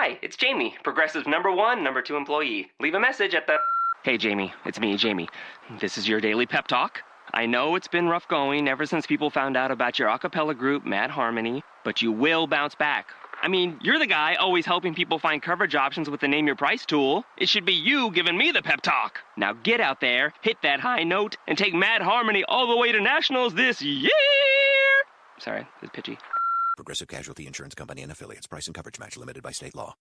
Hi, it's Jamie, Progressive #1, #2 employee. Leave a message at the... Hey, Jamie, it's me, Jamie. This is your daily pep talk. I know it's been rough going ever since people found out about your a cappella group, Mad Harmony, but you will bounce back. I mean, you're the guy always helping people find coverage options with the Name Your Price tool. It should be you giving me the pep talk. Now get out there, hit that high note, and take Mad Harmony all the way to nationals this year! Sorry, it's pitchy. Progressive Casualty Insurance Company and Affiliates. Price and coverage match limited by state law.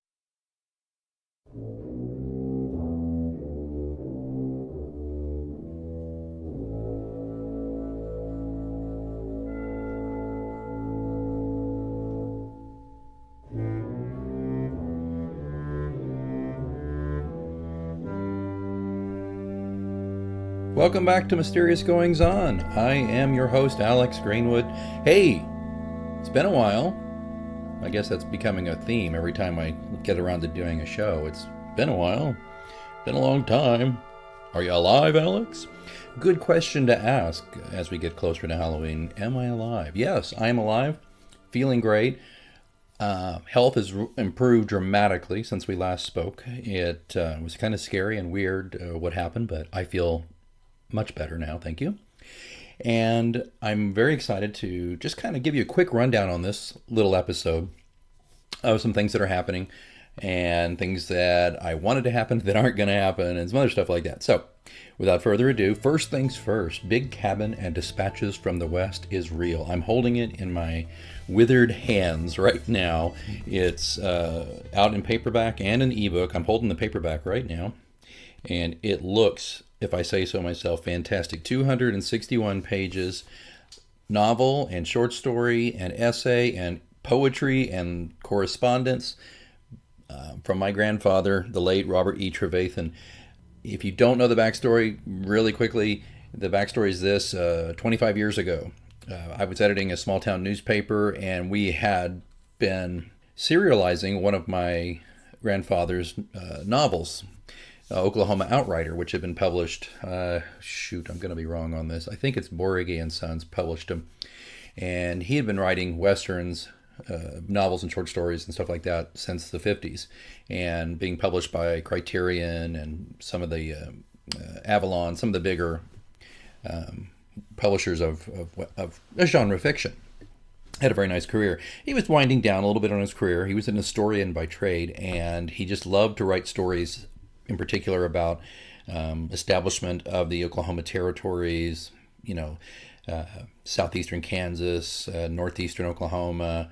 Welcome back to Mysterious Goings On. I am your host, Alex Greenwood. Hey, it's been a while. I guess that's becoming a theme every time I get around to doing a show. It's been a while. Been a long time. Are you alive, Alex? Good question to ask as we get closer to Halloween. Am I alive? Yes, I am alive. Feeling great. Health has improved dramatically since we last spoke. It was kind of scary and weird what happened, but I feel much better now, thank you. And I'm very excited to just kind of give you a quick rundown on this little episode of some things that are happening and things that I wanted to happen that aren't going to happen and some other stuff like that. So, without further ado, first things first, Big Cabin and Dispatches from the West is real. I'm holding it in my withered hands right now. It's out in paperback and an ebook. I'm holding the paperback right now, and it looks, if I say so myself, fantastic. 261 pages, novel and short story and essay and poetry and correspondence from my grandfather, the late Robert E. Trevathan. If you don't know the backstory, really quickly, the backstory is this. 25 years ago, I was editing a small town newspaper, and we had been serializing one of my grandfather's novels, Oklahoma Outrider, which had been published, I'm going to be wrong on this. I think it's Borrege and Sons published him. And he had been writing westerns, novels and short stories and stuff like that since the 50s, and being published by Criterion and some of the Avalon, some of the bigger publishers of genre fiction. Had a very nice career. He was winding down a little bit on his career. He was an historian by trade, and he just loved to write stories, in particular about establishment of the Oklahoma territories, southeastern Kansas, northeastern Oklahoma,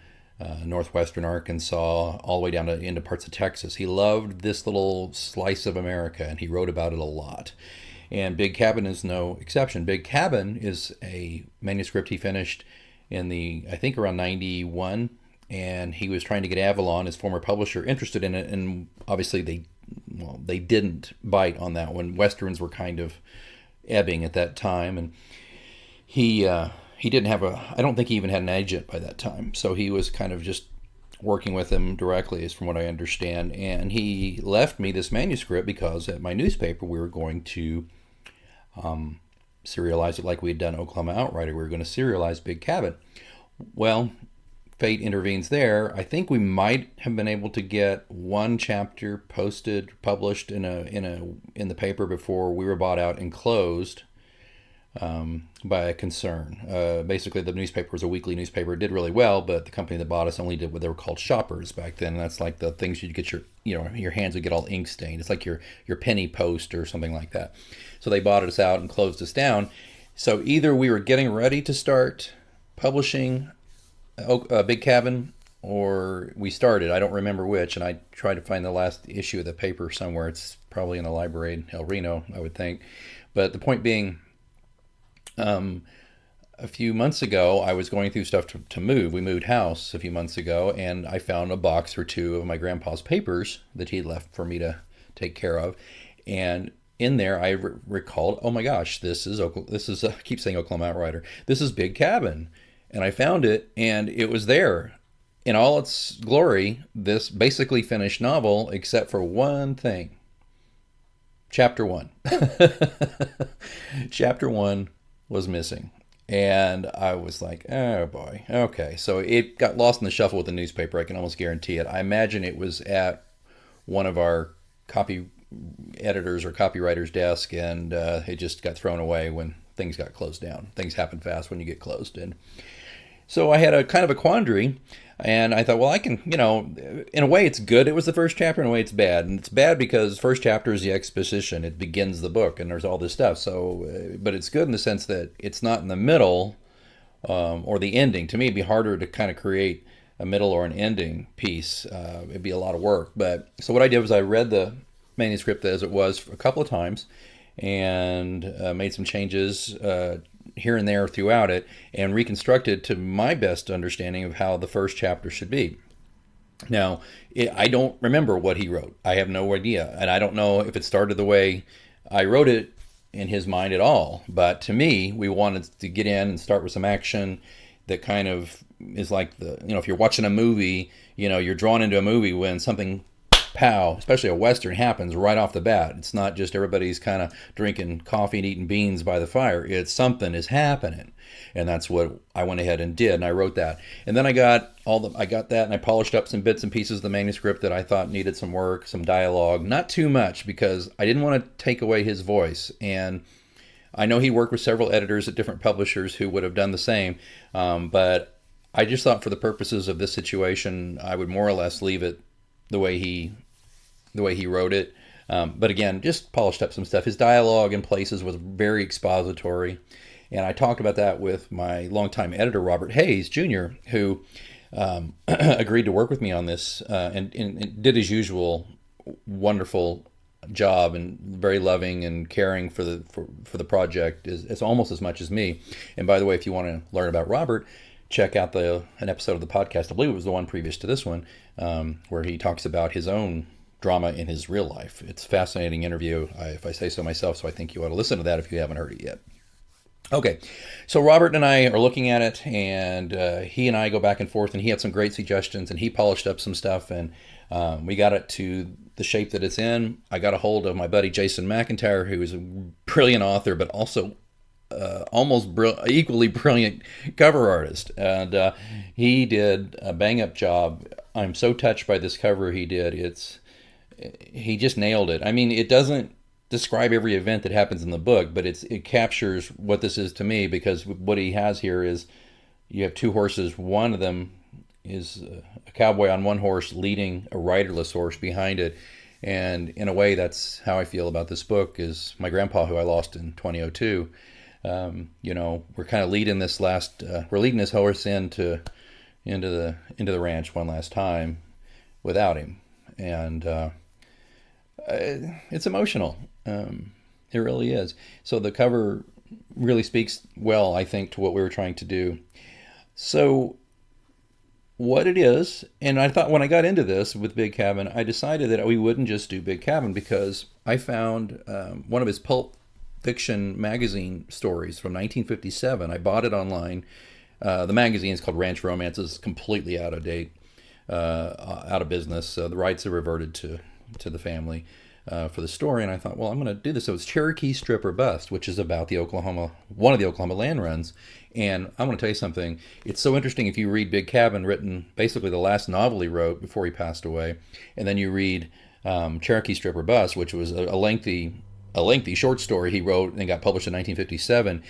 northwestern Arkansas, all the way down into parts of Texas. He loved this little slice of America, and he wrote about it a lot. And Big Cabin is no exception. Big Cabin is a manuscript he finished in I think around 91, and he was trying to get Avalon, his former publisher, interested in it, and obviously they didn't bite on that one. Westerns were kind of ebbing at that time, and he didn't have I don't think he even had an agent by that time, so he was kind of just working with him directly, is from what I understand. And he left me this manuscript because at my newspaper we were going to serialize it like we had done Oklahoma Outrider. We were going to serialize Big Cabin. Well, fate intervenes there. I think we might have been able to get one chapter published in the paper before we were bought out and closed by a concern. Basically, the newspaper was a weekly newspaper. It did really well, but the company that bought us only did what they were called shoppers back then. And that's like the things you'd get your hands would get all ink stained. It's like your penny post or something like that. So they bought us out and closed us down. So either we were getting ready to start publishing Big Cabin, or we started. I don't remember which, and I tried to find the last issue of the paper somewhere. It's probably in a library in El Reno, I would think. But the point being, a few months ago, I was going through stuff to move. We moved house a few months ago, and I found a box or two of my grandpa's papers that he'd left for me to take care of. And in there, I recalled, oh my gosh, this is I keep saying Oklahoma Outrider. This is Big Cabin. And I found it, and it was there in all its glory, this basically finished novel, except for one thing. Chapter 1. Chapter 1 was missing. And I was like, oh boy, okay. So it got lost in the shuffle with the newspaper. I can almost guarantee it. I imagine it was at one of our copy editors or copywriters' desk, and it just got thrown away when things got closed down. Things happen fast when you get closed. And so I had a kind of a quandary, and I thought, well, I can, in a way it's good. It was the first chapter. In a way it's bad. And it's bad because first chapter is the exposition. It begins the book, and there's all this stuff. So, but it's good in the sense that it's not in the middle or the ending. To me, it'd be harder to kind of create a middle or an ending piece. It'd be a lot of work. But so what I did was I read the manuscript as it was a couple of times and made some changes here and there throughout it and reconstructed to my best understanding of how the first chapter should be. Now, I don't remember what he wrote. I have no idea. And I don't know if it started the way I wrote it in his mind at all. But to me, we wanted to get in and start with some action that kind of is like if you're watching a movie, you're drawn into a movie when something pow, especially a Western, happens right off the bat. It's not just everybody's kind of drinking coffee and eating beans by the fire. It's something is happening. And that's what I went ahead and did. And I wrote that. And then I got that and I polished up some bits and pieces of the manuscript that I thought needed some work, some dialogue. Not too much because I didn't want to take away his voice. And I know he worked with several editors at different publishers who would have done the same. But I just thought for the purposes of this situation, I would more or less leave it the way he wrote it. But again, just polished up some stuff. His dialogue in places was very expository. And I talked about that with my longtime editor, Robert Hayes, Jr., who agreed to work with me on this and did his usual wonderful job and very loving and caring for the project is almost as much as me. And by the way, if you want to learn about Robert, check out an episode of the podcast. I believe it was the one previous to this one, where he talks about his own drama in his real life. It's a fascinating interview, if I say so myself, so I think you ought to listen to that if you haven't heard it yet. Okay, so Robert and I are looking at it, and he and I go back and forth, and he had some great suggestions, and he polished up some stuff, and we got it to the shape that it's in. I got a hold of my buddy Jason McIntyre, who is a brilliant author, but also equally brilliant cover artist, and he did a bang-up job. I'm so touched by this cover he did. He just nailed it. I mean, it doesn't describe every event that happens in the book, but it captures what this is to me, because what he has here is you have two horses. One of them is a cowboy on one horse leading a riderless horse behind it. And in a way, that's how I feel about this book, is my grandpa, who I lost in 2002. We're kind of leading this we're leading this horse into the ranch one last time without him. And it's emotional. It really is. So the cover really speaks well, I think, to what we were trying to do. So what it is, and I thought when I got into this with Big Cabin, I decided that we wouldn't just do Big Cabin, because I found one of his pulp fiction magazine stories from 1957. I bought it online. The magazine is called Ranch Romance. It's completely out of date, out of business. The rights have reverted to the family for the story, and I thought, well, I'm going to do this. So it's Cherokee Strip or Bust, which is about one of the Oklahoma land runs. And I'm going to tell you something. It's so interesting if you read Big Cabin, written basically the last novel he wrote before he passed away, and then you read Cherokee Strip or Bust, which was a lengthy short story he wrote and got published in 1957.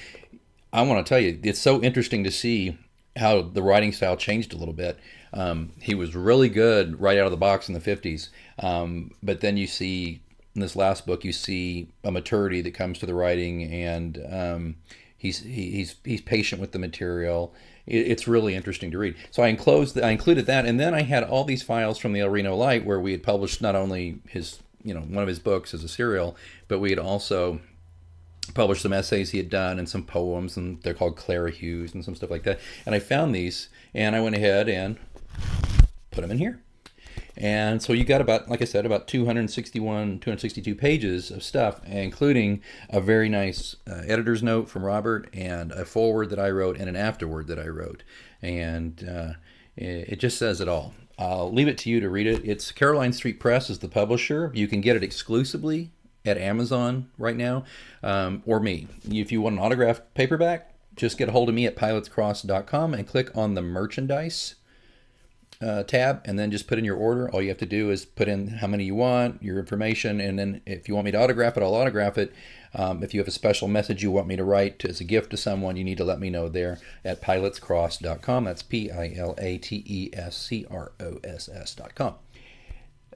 I want to tell you, it's so interesting to see how the writing style changed a little bit. He was really good right out of the box in the 50s, but then you see in this last book, you see a maturity that comes to the writing, and he's patient with the material. It's really interesting to read. So I included that, and then I had all these files from the El Reno Light, where we had published not only his, one of his books as a serial, but we had also published some essays he had done and some poems, and they're called Clara Hughes and some stuff like that. And I found these, and I went ahead and put them in here. And so you got about, like I said, about 262 pages of stuff, including a very nice editor's note from Robert, and a foreword that I wrote, and an afterword that I wrote. And it just says it all. I'll leave it to you to read it. It's Caroline Street Press is the publisher. You can get it exclusively at Amazon right now, or me. If you want an autographed paperback, just get a hold of me at pilotescross.com and click on the merchandise tab, and then just put in your order. All you have to do is put in how many you want, your information, and then if you want me to autograph it, I'll autograph it. If you have a special message you want me to write as a gift to someone, you need to let me know there at pilotescross.com. That's PILATESCROSS.com.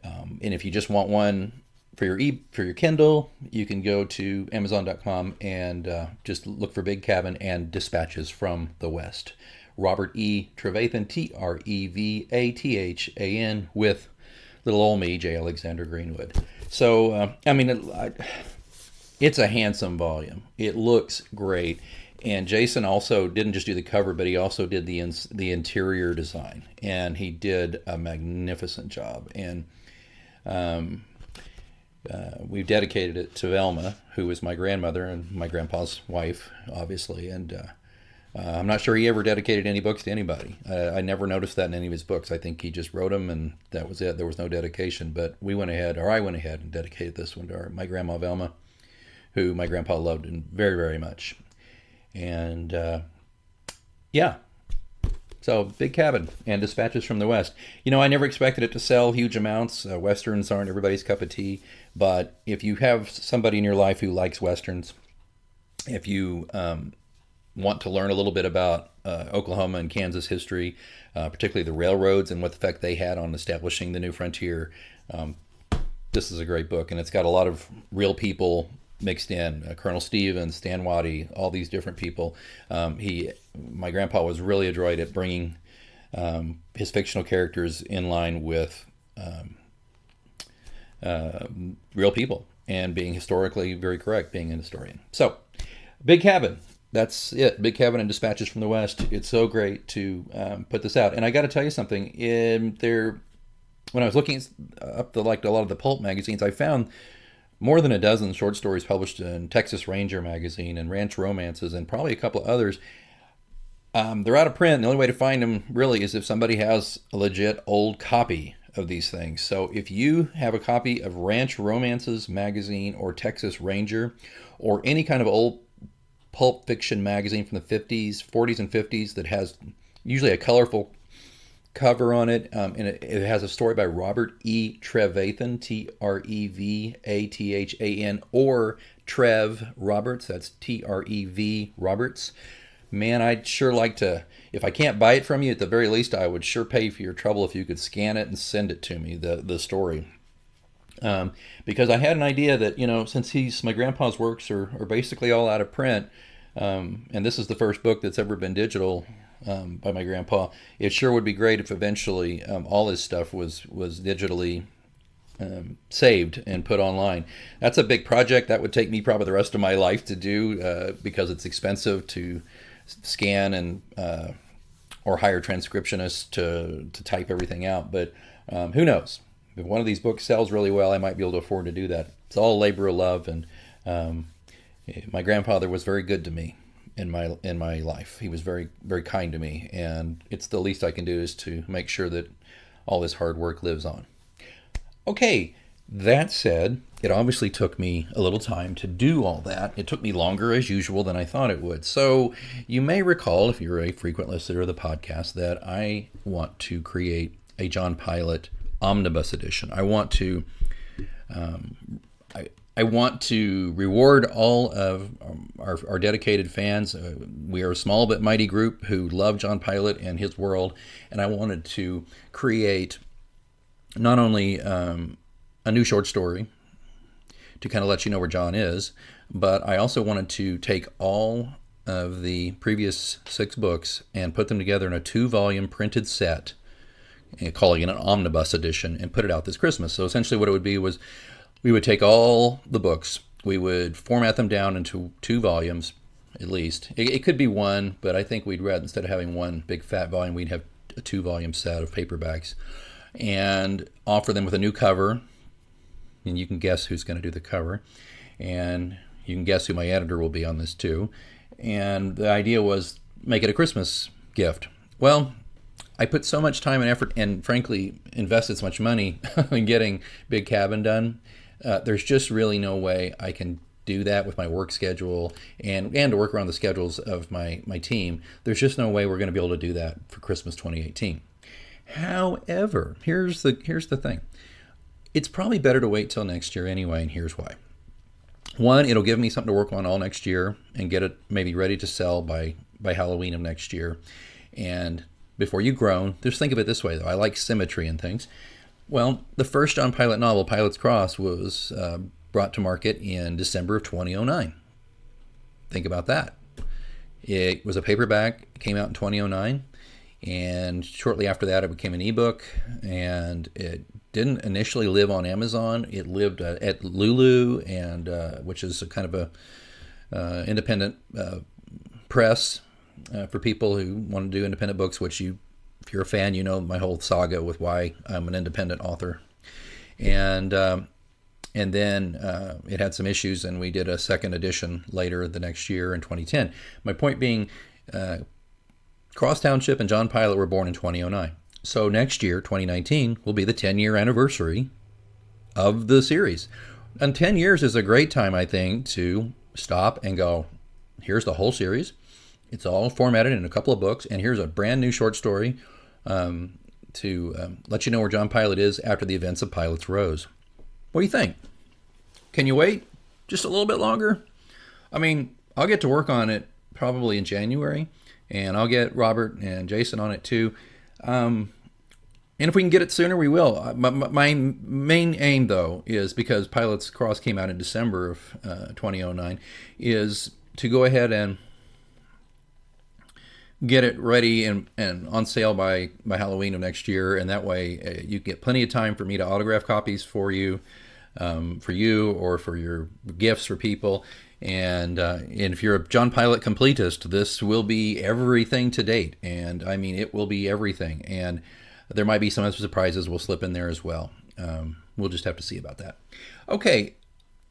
And if you just want one for your Kindle, you can go to Amazon.com and just look for Big Cabin and Dispatches from the West. Robert E. Trevathan, Trevathan, with little old me, J. Alexander Greenwood. So, it's a handsome volume. It looks great. And Jason also didn't just do the cover, but he also did the interior design. And he did a magnificent job. And we've dedicated it to Velma, who was my grandmother and my grandpa's wife, obviously. And I'm not sure he ever dedicated any books to anybody. I never noticed that in any of his books. I think he just wrote them and that was it. There was no dedication. But I went ahead and dedicated this one to my grandma Velma, who my grandpa loved and very, very much. And so Big Cabin and Dispatches from the West. I never expected it to sell huge amounts. Westerns aren't everybody's cup of tea. But if you have somebody in your life who likes Westerns, if you want to learn a little bit about Oklahoma and Kansas history, particularly the railroads and what effect they had on establishing the new frontier, this is a great book. And it's got a lot of real people mixed in. Colonel Stevens, Stan Waddy, all these different people. My grandpa was really adroit at bringing his fictional characters in line with real people and being historically very correct, being an historian. So, Big Cabin. That's it. Big Cabin and Dispatches from the West. It's so great to put this out. And I got to tell you something. When I was looking up a lot of the pulp magazines, I found more than a dozen short stories published in Texas Ranger magazine and Ranch Romances and probably a couple of others. They're out of print. And the only way to find them really is if somebody has a legit old copy of these things. So if you have a copy of Ranch Romances magazine or Texas Ranger or any kind of old pulp fiction magazine from the 40s and 50s that has usually a colorful cover on it, and it has a story by Robert E. Trevathan, Trevathan, or Trev Roberts, that's Trev Roberts. Man, I'd sure like to, if I can't buy it from you, at the very least, I would sure pay for your trouble if you could scan it and send it to me, the story. Because I had an idea that, since my grandpa's works are basically all out of print, and this is the first book that's ever been digital by my grandpa, it sure would be great if eventually all his stuff was digitally saved and put online. That's a big project. That would take me probably the rest of my life to do because it's expensive to scan and or hire transcriptionists to type everything out. But who knows? If one of these books sells really well, I might be able to afford to do that. It's all a labor of love, and my grandfather was very good to me in my life. He was very, very kind to me, and it's the least I can do is to make sure that all this hard work lives on. Okay, that said, it obviously took me a little time to do all that. It took me longer, as usual, than I thought it would. So you may recall, if you're a frequent listener of the podcast, that I want to create a John Pilate omnibus edition. I want to reward all of our dedicated fans. We are a small but mighty group who love John Pilate and his world, and I wanted to create not only a new short story to kind of let you know where John is, but I also wanted to take all of the previous 6 books and put them together in a 2-volume printed set, calling it an omnibus edition, and put it out this Christmas. So essentially what it would be was we would take all the books, we would format them down into 2 volumes at least. It could be 1, but I think we'd rather, instead of having 1 big fat volume, we'd have a 2-volume set of paperbacks and offer them with a new cover. And you can guess who's going to do the cover. And you can guess who my editor will be on this too. And the idea was make it a Christmas gift. Well, I put so much time and effort and frankly invested so much money in getting Big Cabin done. There's just really no way I can do that with my work schedule and to work around the schedules of my team. There's just no way we're going to be able to do that for Christmas 2018. However, here's the thing. It's probably better to wait till next year anyway, and here's why. One, it'll give me something to work on all next year and get it maybe ready to sell by Halloween of next year. And before you groan, just think of it this way, though. I like symmetry and things. Well, the first John Pilate novel, Pilate's Cross, was brought to market in December of 2009. Think about that. It was a paperback, it came out in 2009, and shortly after that it became an ebook, and it didn't initially live on Amazon. It lived at Lulu, and which is a kind of a independent press for people who want to do independent books, which if you're a fan, you know my whole saga with why I'm an independent author. And then it had some issues, and we did a second edition later the next year in 2010. My point being, Cross Township and John Pilate were born in 2009. So next year, 2019, will be the 10-year anniversary of the series. And 10 years is a great time, I think, to stop and go, here's the whole series. It's all formatted in a couple of books, and here's a brand new short story to let you know where John Pilate is after the events of Pilate's Rose. What do you think? Can you wait just a little bit longer? I mean, I'll get to work on it probably in January, and I'll get Robert and Jason on it too. And if we can get it sooner, we will. My main aim, though, is because Pilate's Cross came out in December of 2009, is to go ahead and get it ready and on sale by Halloween of next year, and that way you get plenty of time for me to autograph copies for you or for your gifts for people. And if you're a John Pilate completist, this will be everything to date, and I mean it will be everything. And there might be some other surprises we'll slip in there as well. We'll just have to see about that. Okay,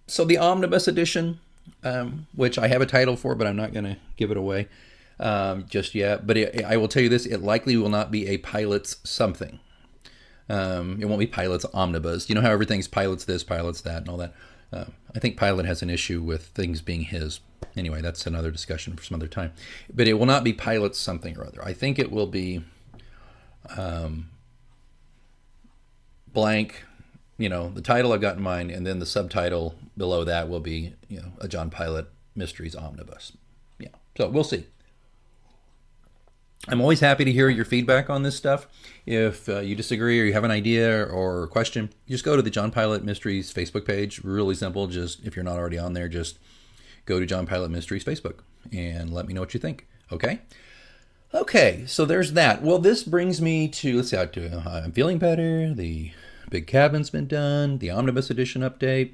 so the Omnibus Edition, which I have a title for, but I'm not going to give it away just yet. But I will tell you this, it likely will not be a Pilate's something. It won't be Pilate's Omnibus. You know how everything's Pilate's this, Pilate's that, and all that. I think Pilate has an issue with things being his. Anyway, that's another discussion for some other time. But it will not be Pilate's something or other. I think it will be blank, the title I've got in mind, and then the subtitle below that will be, a John Pilate Mysteries Omnibus. Yeah, so we'll see. I'm always happy to hear your feedback on this stuff. If you disagree or you have an idea or a question, just go to the John Pilate Mysteries Facebook page. Really simple. Just if you're not already on there, just go to John Pilate Mysteries Facebook and let me know what you think. Okay? Okay, so there's that. Well, this brings me to, let's see, I'm feeling better. The Big Cabin's been done. The Omnibus Edition update.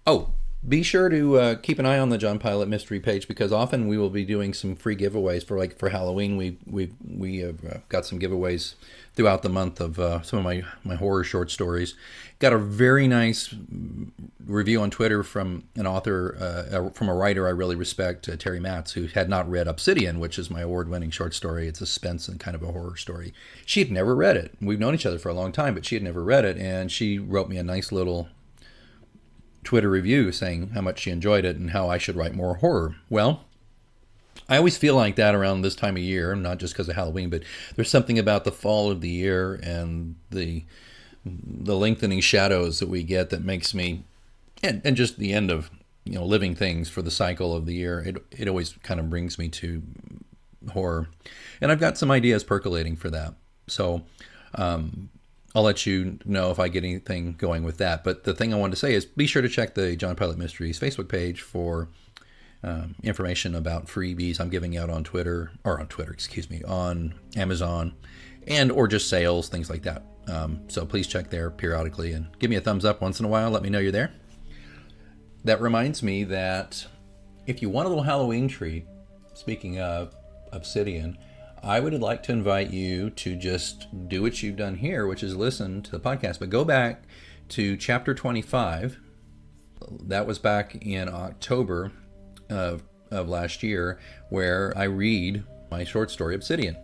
Oh, be sure to keep an eye on the John Pilate Mystery page, because often we will be doing some free giveaways for Halloween. We have got some giveaways throughout the month of some of my horror short stories. Got a very nice review on Twitter from an author, from a writer I really respect, Terry Matz, who had not read Obsidian, which is my award-winning short story. It's a suspense and kind of a horror story. She had never read it. We've known each other for a long time, but she had never read it, and she wrote me a nice little Twitter review saying how much she enjoyed it and how I should write more horror. Well, I always feel like that around this time of year, not just because of Halloween, but there's something about the fall of the year and the lengthening shadows that we get that makes me, and just the end of living things for the cycle of the year. It always kind of brings me to horror, and I've got some ideas percolating for that. So I'll let you know if I get anything going with that. But the thing I wanted to say is be sure to check the John Pilate Mysteries Facebook page for information about freebies I'm giving out on on Amazon, and or just sales, things like that. So please check there periodically and give me a thumbs up once in a while. Let me know you're there. That reminds me that if you want a little Halloween treat, speaking of Obsidian, I would like to invite you to just do what you've done here, which is listen to the podcast, but go back to chapter 25. That was back in October of last year, where I read my short story, Obsidian.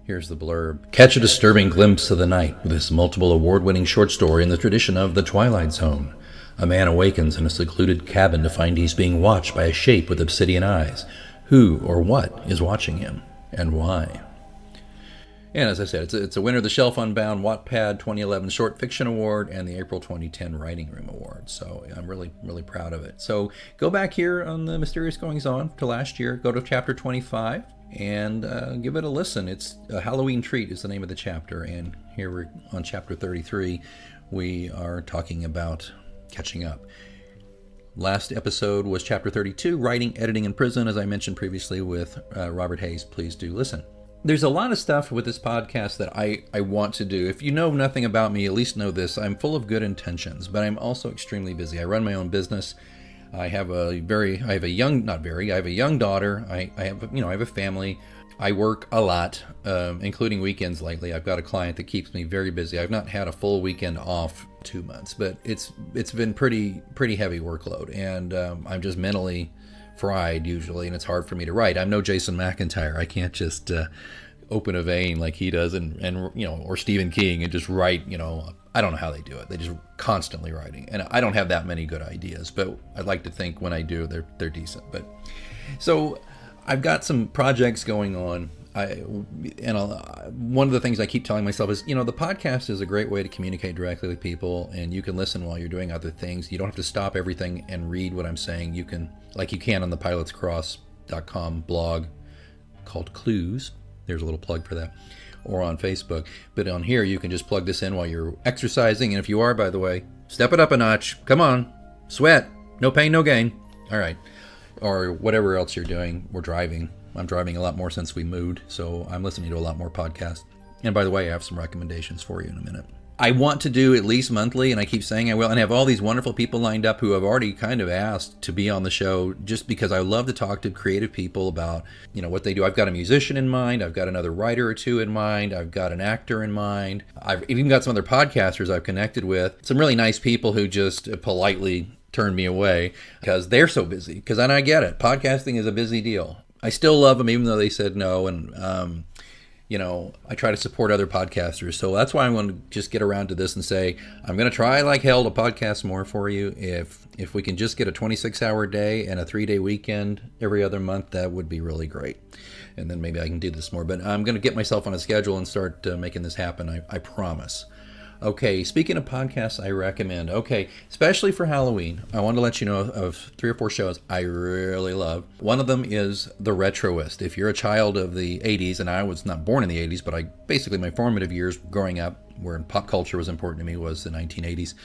Here's the blurb. Catch a disturbing glimpse of the night with this multiple award-winning short story in the tradition of The Twilight Zone. A man awakens in a secluded cabin to find he's being watched by a shape with obsidian eyes. Who or what is watching him, and why? And as I said, it's a winner of the Shelf Unbound Wattpad 2011 Short Fiction Award and the April 2010 Writing Room Award. So I'm really, really proud of it. So go back here on the Mysterious Goings On to last year. Go to chapter 25 and give it a listen. It's a Halloween Treat is the name of the chapter. And here we're on chapter 33. We are talking about catching up. Last episode was chapter 32, Writing, Editing in Prison, as I mentioned previously with Robert Hayes. Please do listen. There's a lot of stuff with this podcast that I want to do. If you know nothing about me, at least know this. I'm full of good intentions, but I'm also extremely busy. I run my own business. I have a young daughter. I have a family. I work a lot, including weekends lately. I've got a client that keeps me very busy. I've not had a full weekend off 2 months, but it's been pretty heavy workload, and I'm just mentally fried usually, and it's hard for me to write. I'm no Jason McIntyre. I can't just open a vein like he does and or Stephen King and just write. I don't know how they do it. They just constantly writing, and I don't have that many good ideas, but I'd like to think when I do, they're decent. But so I've got some projects going on. One of the things I keep telling myself is, the podcast is a great way to communicate directly with people, and you can listen while you're doing other things. You don't have to stop everything and read what I'm saying. You can on the pilotscross.com blog called Clues. There's a little plug for that. Or on Facebook. But on here, you can just plug this in while you're exercising. And if you are, by the way, step it up a notch. Come on. Sweat. No pain, no gain. All right. Or whatever else you're doing. We're driving. I'm driving a lot more since we moved, so I'm listening to a lot more podcasts. And by the way, I have some recommendations for you in a minute. I want to do at least monthly, and I keep saying I will, and have all these wonderful people lined up who have already kind of asked to be on the show, just because I love to talk to creative people about, what they do. I've got a musician in mind. I've got another writer or two in mind. I've got an actor in mind. I've even got some other podcasters I've connected with. Some really nice people who just politely turned me away because they're so busy. Because I get it. Podcasting is a busy deal. I still love them, even though they said no. And, I try to support other podcasters. So that's why I want to just get around to this and say, I'm going to try like hell to podcast more for you. If we can just get a 26-hour day and a 3-day weekend every other month, that would be really great. And then maybe I can do this more. But I'm going to get myself on a schedule and start making this happen. I promise. Okay, speaking of podcasts, I recommend. Okay, especially for Halloween, I want to let you know of 3 or 4 shows I really love. One of them is The Retroist. If you're a child of the 80s, and I was not born in the 80s, but basically my formative years growing up, where pop culture was important to me, was the 1980s.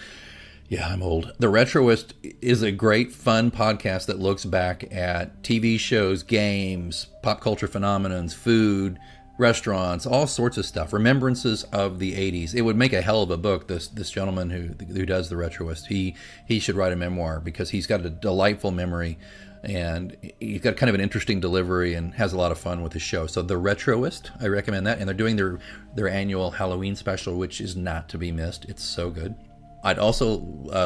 Yeah, I'm old. The Retroist is a great, fun podcast that looks back at TV shows, games, pop culture phenomenons, food, restaurants, all sorts of stuff, remembrances of the 80s. It would make a hell of a book. This gentleman who does The Retroist, he should write a memoir because he's got a delightful memory and he's got kind of an interesting delivery and has a lot of fun with his show. So The Retroist, I recommend that. And they're doing their annual Halloween special, which is not to be missed. It's so good. I'd also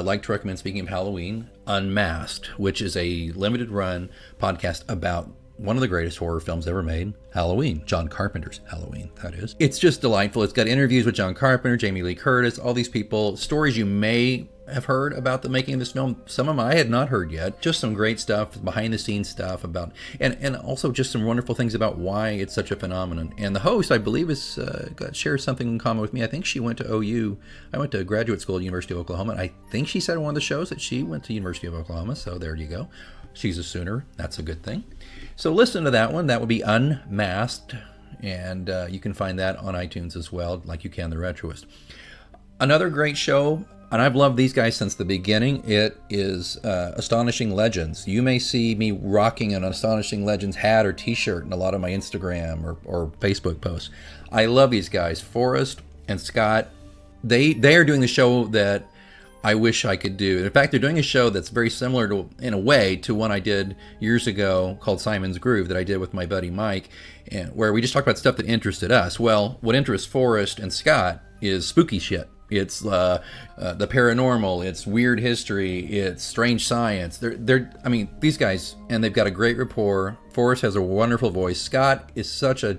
like to recommend, speaking of Halloween, Unmasked, which is a limited run podcast about one of the greatest horror films ever made, Halloween. John Carpenter's Halloween, that is. It's just delightful. It's got interviews with John Carpenter, Jamie Lee Curtis, all these people, stories you may have heard about the making of this film. Some of them I had not heard yet. Just some great stuff, behind the scenes stuff about, and also just some wonderful things about why it's such a phenomenon. And the host, I believe, shares something in common with me. I think she went to OU. I went to graduate school at University of Oklahoma. I think she said in one of the shows that she went to University of Oklahoma. So there you go. She's a Sooner. That's a good thing. So listen to that one. That would be Unmasked. And you can find that on iTunes as well, like you can The Retroist. Another great show, and I've loved these guys since the beginning, it is Astonishing Legends. You may see me rocking an Astonishing Legends hat or t-shirt in a lot of my Instagram or Facebook posts. I love these guys. Forrest and Scott, they are doing the show that I wish I could do. In fact, they're doing a show that's very similar to, in a way, to one I did years ago called Simon's Groove that I did with my buddy Mike, and where we just talked about stuff that interested us. Well, what interests Forrest and Scott is spooky shit. It's the paranormal, it's weird history, it's strange science. These guys, and they've got a great rapport. Forrest has a wonderful voice. Scott is such a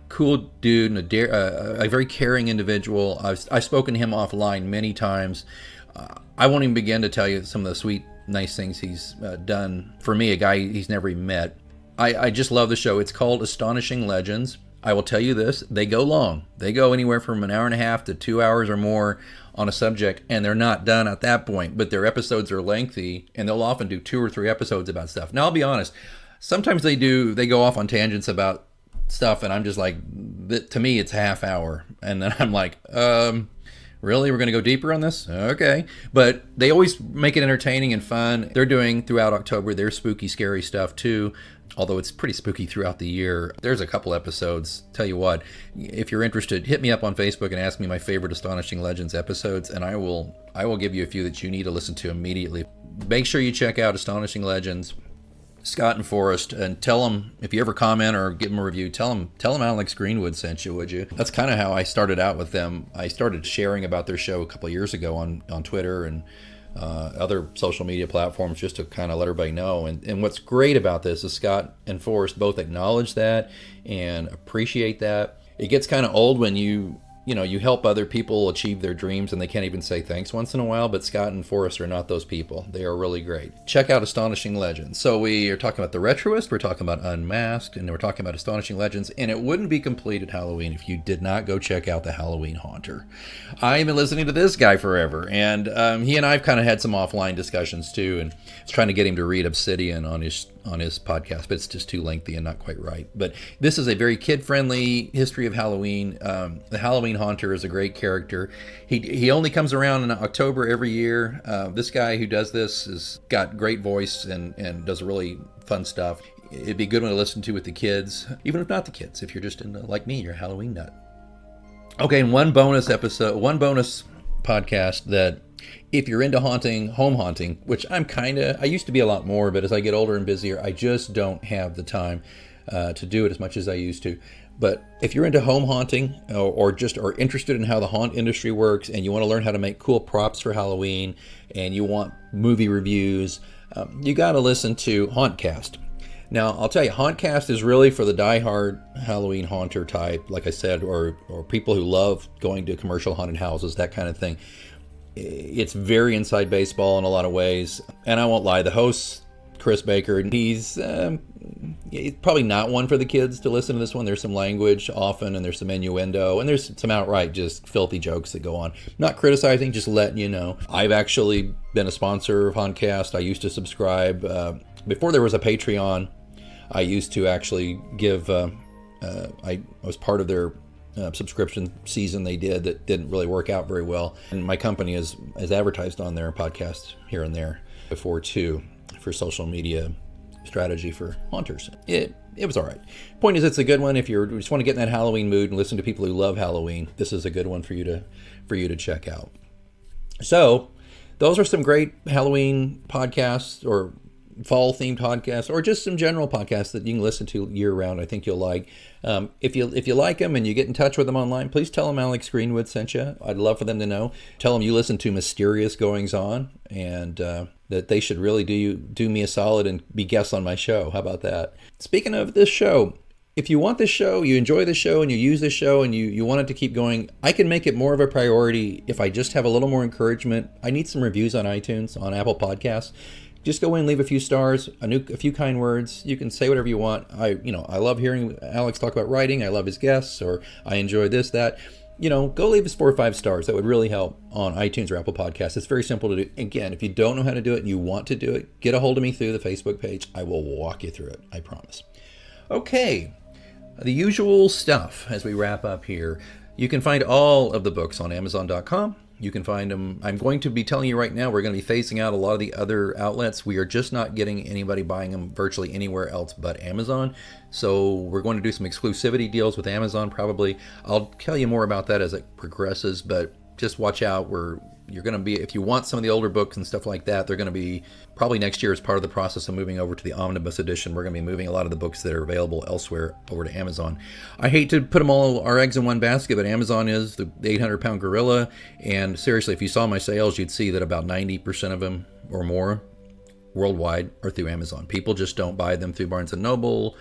cool dude and a very caring individual. I've spoken to him offline many times. I won't even begin to tell you some of the sweet, nice things he's done for me, a guy he's never even met. I just love the show. It's called Astonishing Legends. I will tell you this, they go long. They go anywhere from an hour and a half to 2 hours or more on a subject, and they're not done at that point, but their episodes are lengthy, and they'll often do 2 or 3 episodes about stuff. Now, I'll be honest, sometimes they go off on tangents about stuff, and I'm just like, to me, it's half hour. And then I'm like, really? We're going to go deeper on this? Okay. But they always make it entertaining and fun. They're doing, throughout October, their spooky, scary stuff too, although it's pretty spooky throughout the year. There's a couple episodes. Tell you what, if you're interested, hit me up on Facebook and ask me my favorite Astonishing Legends episodes, and I will give you a few that you need to listen to immediately. Make sure you check out Astonishing Legends, Scott and Forrest, and tell them, if you ever comment or give them a review, tell them Alex Greenwood sent you, would you? That's kind of how I started out with them. I started sharing about their show a couple of years ago on Twitter and other social media platforms, just to kind of let everybody know. And what's great about this is Scott and Forrest both acknowledge that and appreciate that. It gets kind of old when you help other people achieve their dreams and they can't even say thanks once in a while, but Scott and Forrest are not those people. They are really great. Check out Astonishing Legends. So we are talking about the Retroist, we're talking about Unmasked, and we're talking about Astonishing Legends, and it wouldn't be complete at Halloween if you did not go check out the Halloween Haunter. I've been listening to this guy forever, and he and I have kind of had some offline discussions too, and I was trying to get him to read Obsidian on his podcast, but it's just too lengthy and not quite right. But this is a very kid-friendly history of Halloween. The Halloween Haunter is a great character. He only comes around in October every year. This guy who does this has got great voice and does really fun stuff. It'd be a good one to listen to with the kids, even if not the kids, if you're just like me, you're a Halloween nut. Okay, and one bonus podcast that, if you're into home haunting, which I used to be a lot more, but as I get older and busier, I just don't have the time to do it as much as I used to. But if you're into home haunting or just are interested in how the haunt industry works, and you want to learn how to make cool props for Halloween, and you want movie reviews, you got to listen to Hauntcast. Now, I'll tell you, Hauntcast is really for the diehard Halloween haunter type, like I said, or people who love going to commercial haunted houses, that kind of thing. It's very inside baseball in a lot of ways. And I won't lie, the host, Chris Baker, he's probably not one for the kids to listen to this one. There's some language often, and there's some innuendo, and there's some outright just filthy jokes that go on. Not criticizing, just letting you know. I've actually been a sponsor of Hauntcast. I used to subscribe. Before there was a Patreon, I used to actually give, I was part of their subscription season they did that didn't really work out very well. And my company has advertised on their podcast here and there before too, for social media strategy for haunters. It was all right. Point is, it's a good one if you just want to get in that Halloween mood and listen to people who love Halloween. This is a good one for you to check out. So those are some great Halloween podcasts, or fall themed podcasts, or just some general podcasts that you can listen to year round. I think you'll like. If you like them and you get in touch with them online, please tell them Alex Greenwood sent you. I'd love for them to know. Tell them you listen to Mysterious Goings On, and that they should really do me a solid and be guests on my show. How about that? Speaking of this show, if you want this show, you enjoy the show, and you use this show, and you want it to keep going, I can make it more of a priority if I just have a little more encouragement. I need some reviews on iTunes, on Apple Podcasts. Just go in, leave a few stars, a few kind words. You can say whatever you want. I love hearing Alex talk about writing. I love his guests, or I enjoy this, that. Go leave us 4 or 5 stars. That would really help on iTunes or Apple Podcasts. It's very simple to do. Again, if you don't know how to do it and you want to do it, get a hold of me through the Facebook page. I will walk you through it. I promise. Okay, the usual stuff as we wrap up here. You can find all of the books on Amazon.com. You can find them. I'm going to be telling you right now, we're going to be phasing out a lot of the other outlets. We are just not getting anybody buying them virtually anywhere else but Amazon. So we're going to do some exclusivity deals with Amazon probably. I'll tell you more about that as it progresses, but just watch out. You're going to be, if you want some of the older books and stuff like that, they're going to be probably next year as part of the process of moving over to the Omnibus Edition. We're going to be moving a lot of the books that are available elsewhere over to Amazon. I hate to put our eggs in one basket, but Amazon is the 800-pound gorilla. And seriously, if you saw my sales, you'd see that about 90% of them or more worldwide are through Amazon. People just don't buy them through Barnes & Noble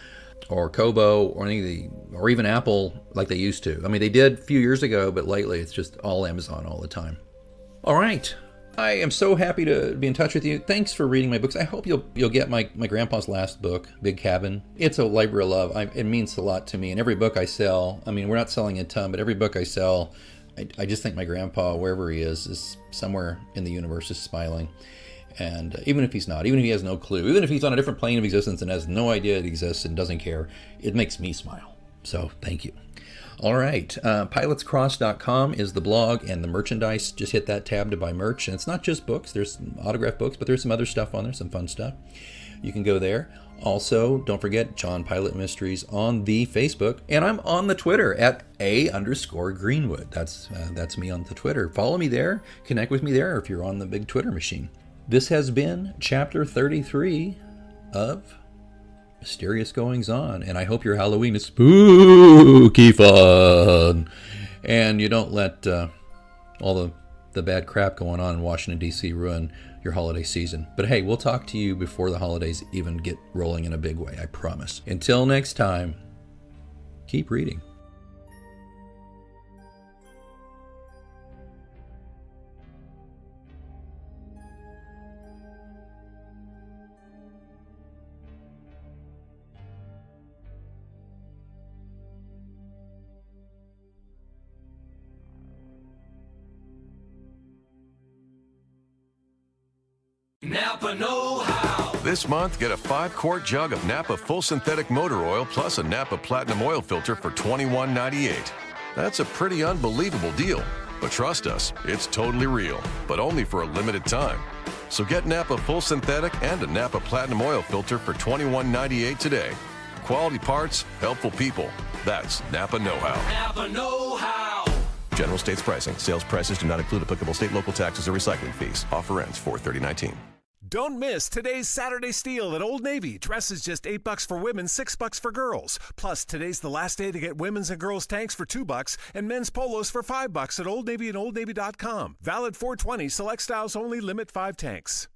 or Kobo or even Apple like they used to. I mean, they did a few years ago, but lately it's just all Amazon all the time. All right, I am so happy to be in touch with you. Thanks for reading my books. I hope you'll get my grandpa's last book, Big Cabin. It's a library of love. It means a lot to me. And every book I sell, I mean, we're not selling a ton, but every book I sell, I just think my grandpa, wherever he is somewhere in the universe, is smiling. And even if he's not, even if he has no clue, even if he's on a different plane of existence and has no idea it exists and doesn't care, it makes me smile. So thank you. All right, pilotescross.com is the blog and the merchandise. Just hit that tab to buy merch. And it's not just books. There's autographed books, but there's some other stuff on there, some fun stuff. You can go there. Also, don't forget John Pilate Mysteries on the Facebook. And I'm on the Twitter at @A_Greenwood. That's me on the Twitter. Follow me there. Connect with me there if you're on the big Twitter machine. This has been Chapter 33 of Mysterious Goings On, and I hope your Halloween is spooky fun, and you don't let all the bad crap going on in Washington, D.C. ruin your holiday season. But hey, we'll talk to you before the holidays even get rolling in a big way, I promise. Until next time, keep reading. Napa know-how. This month, get a 5-quart jug of Napa Full Synthetic Motor Oil plus a Napa Platinum Oil Filter for $21.98. That's a pretty unbelievable deal. But trust us, it's totally real, but only for a limited time. So get Napa Full Synthetic and a Napa Platinum Oil Filter for $21.98 today. Quality parts, helpful people. That's Napa know-how. Napa know-how. General States pricing. Sales prices do not include applicable state, local taxes, or recycling fees. Offer ends 4/30/19. Don't miss today's Saturday steal at Old Navy. Dresses just $8 for women, $6 for girls. Plus, today's the last day to get women's and girls' tanks for $2 and men's polos for $5 at Old Navy and OldNavy.com. Valid 4/20. Select styles only. Limit 5 tanks.